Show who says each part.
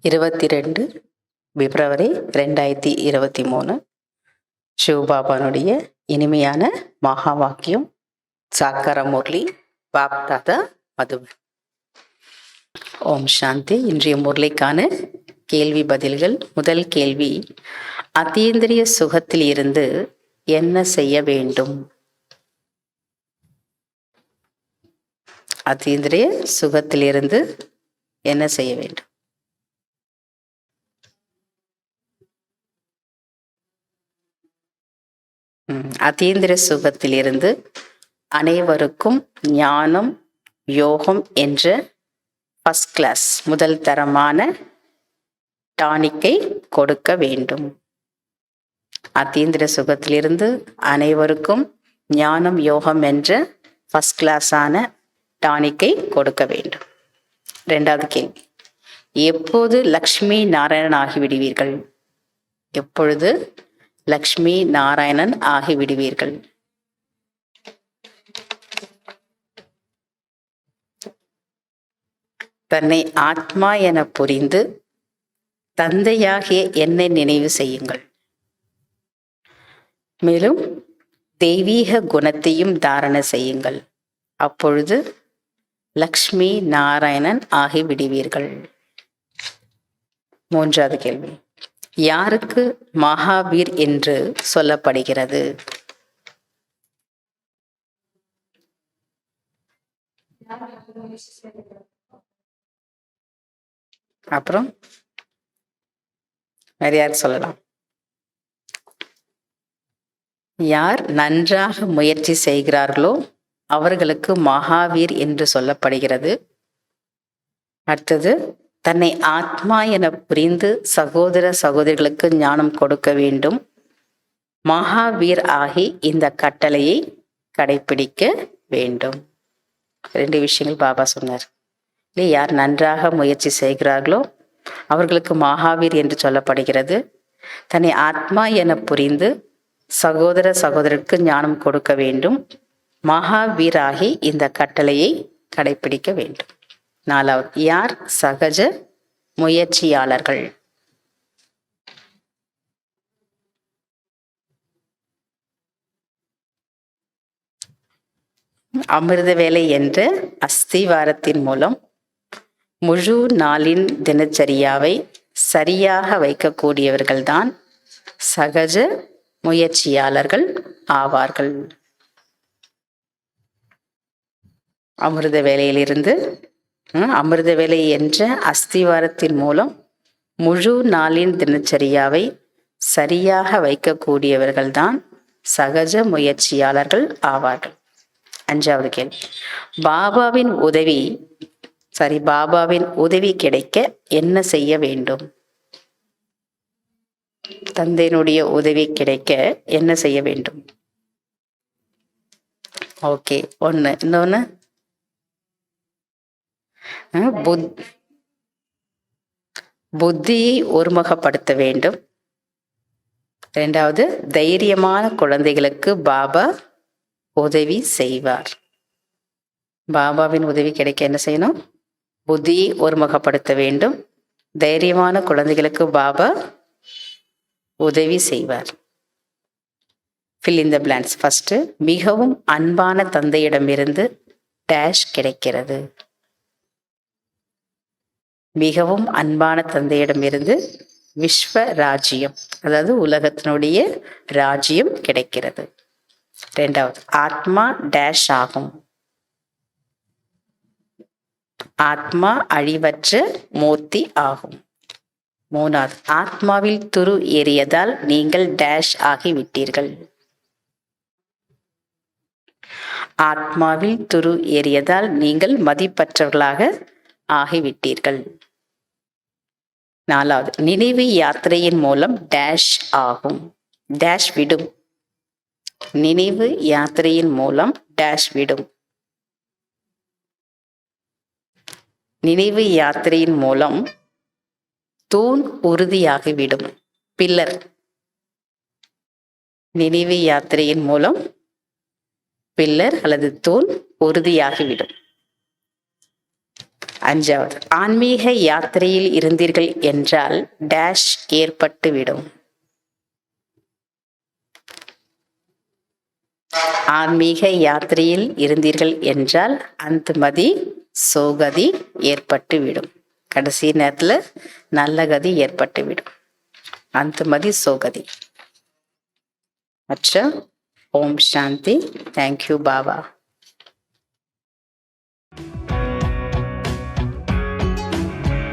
Speaker 1: 22 பிப்ரவரி 2023 சிவபாபானுடைய இனிமையான மகா வாக்கியம் சாக்கர முரளி பாப்தாதா மதுபன். ஓம் சாந்தி. இன்றைய முரளிக்கான கேள்வி பதில்கள். முதல் கேள்வி, அதீந்திரிய சுகத்தில் இருந்து என்ன செய்ய வேண்டும்? அதீந்திரிய சுகத்திலிருந்து என்ன செய்ய வேண்டும்? அதீந்திர சுகத்திலிருந்து அனைவருக்கும் ஞானம் யோகம் என்ற ஃபர்ஸ்ட் கிளாஸ் முதல் தரமான டானிக்கை கொடுக்க வேண்டும். அதீந்திர சுகத்திலிருந்து அனைவருக்கும் ஞானம் யோகம் என்ற ஃபர்ஸ்ட் கிளாஸான டானிக்கை கொடுக்க வேண்டும். இரண்டாவது கேள்வி, எப்போது லக்ஷ்மி நாராயணன் ஆகிவிடுவீர்கள்? எப்பொழுது லக்ஷ்மி நாராயணன் ஆகிவிடுவீர்கள்? தன்னை ஆத்மா என புரிந்து தந்தையாகிய என்னை நினைவு செய்யுங்கள். மேலும் தெய்வீக குணத்தையும் தாரண செய்யுங்கள். அப்பொழுது லக்ஷ்மி நாராயணன் ஆகிவிடுவீர்கள். மூன்றாவது கேள்வி, யாருக்கு மகாவீர் என்று சொல்லப்படுகிறது? அப்புறம் வேற யாருக்கு சொல்லலாம்? யார் நன்றாக முயற்சி செய்கிறார்களோ அவர்களுக்கு மகாவீர் என்று சொல்லப்படுகிறது. அடுத்தது, தன்னை ஆத்மா என புரிந்து சகோதர சகோதரிகளுக்கு ஞானம் கொடுக்க வேண்டும். மகாவீர் ஆகி இந்த கட்டளையை கடைபிடிக்க வேண்டும். 2 விஷயங்கள் பாபா சொன்னார். யார் நன்றாக முயற்சி செய்கிறார்களோ அவர்களுக்கு மகாவீர் என்று சொல்லப்படுகிறது. தன்னை ஆத்மா என புரிந்து சகோதர சகோதரருக்கு ஞானம் கொடுக்க வேண்டும். மகாவீராகி இந்த கட்டளையை கடைபிடிக்க வேண்டும். 4வது, யார் சகஜ முயற்சியாளர்கள்? அமிர்த வேலை என்ற அஸ்திவாரத்தின் மூலம் முழு நாளின் தினச்சரியாவை சரியாக வைக்கக்கூடியவர்கள்தான் சகஜ முயற்சியாளர்கள் ஆவார்கள். அமிர்த வேலையிலிருந்து அமிர்த வேலை என்ற அஸ்திவாரத்தின் மூலம் முழு நாளின் தினச்சரியாவை சரியாக வைக்கக்கூடியவர்கள்தான் சகஜ முயற்சியாளர்கள் ஆவார்கள். 5வது கேள்வி, பாபாவின் உதவி கிடைக்க என்ன செய்ய வேண்டும்? தந்தையினுடைய உதவி கிடைக்க என்ன செய்ய வேண்டும்? ஓகே, 1. இன்னொன்னு, புத்தியை ஒருமுகப்படுத்த வேண்டும். 2வது, தைரியமான குழந்தைகளுக்கு பாபா உதவி செய்வார். பாபாவின் உதவி கிடைக்க என்ன செய்யணும்? புத்தியை ஒருமுகப்படுத்த வேண்டும். தைரியமான குழந்தைகளுக்கு பாபா உதவி செய்வார். fill in the blanks. First, மிகவும் அன்பான தந்தையிடமிருந்து டேஷ் கிடைக்கிறது. மிகவும் அன்பான தந்தையிடமிருந்து விஸ்வ ராஜ்யம், அதாவது உலகத்தினுடைய ராஜ்யம் கிடைக்கிறது. 2வது, ஆத்மா டேஷ் ஆகும். ஆத்மா அழிவற்ற மூர்த்தி ஆகும். 3வது, ஆத்மாவில் துரு ஏறியதால் நீங்கள் டேஷ் ஆகிவிட்டீர்கள். ஆத்மாவில் துரு ஏறியதால் நீங்கள் மதிப்பற்றவர்களாக ஆகிவிட்டீர்கள். 4வது, நினைவு யாத்திரையின் மூலம் டேஷ் ஆகும். டேஷ் விடும். நினைவு யாத்திரையின் மூலம் டேஷ் விடும். நினைவு யாத்திரையின் மூலம் தூண் உறுதியாகிவிடும். பில்லர். நினைவு யாத்திரையின் மூலம் பில்லர் அல்லது தூண் உறுதியாகிவிடும். அஞ்சாவது, ஆன்மீக யாத்திரையில் இருந்தீர்கள் என்றால் டேஷ் ஏற்பட்டுவிடும். ஆன்மீக யாத்திரையில் இருந்தீர்கள் என்றால் அந்தமதி சோகதி ஏற்பட்டுவிடும். கடைசி நேரத்தில் நல்ல கதி ஏற்பட்டுவிடும். அந்தமதி சோகதி. அச்சா. ஓம் சாந்தி. தேங்க்யூ பாபா.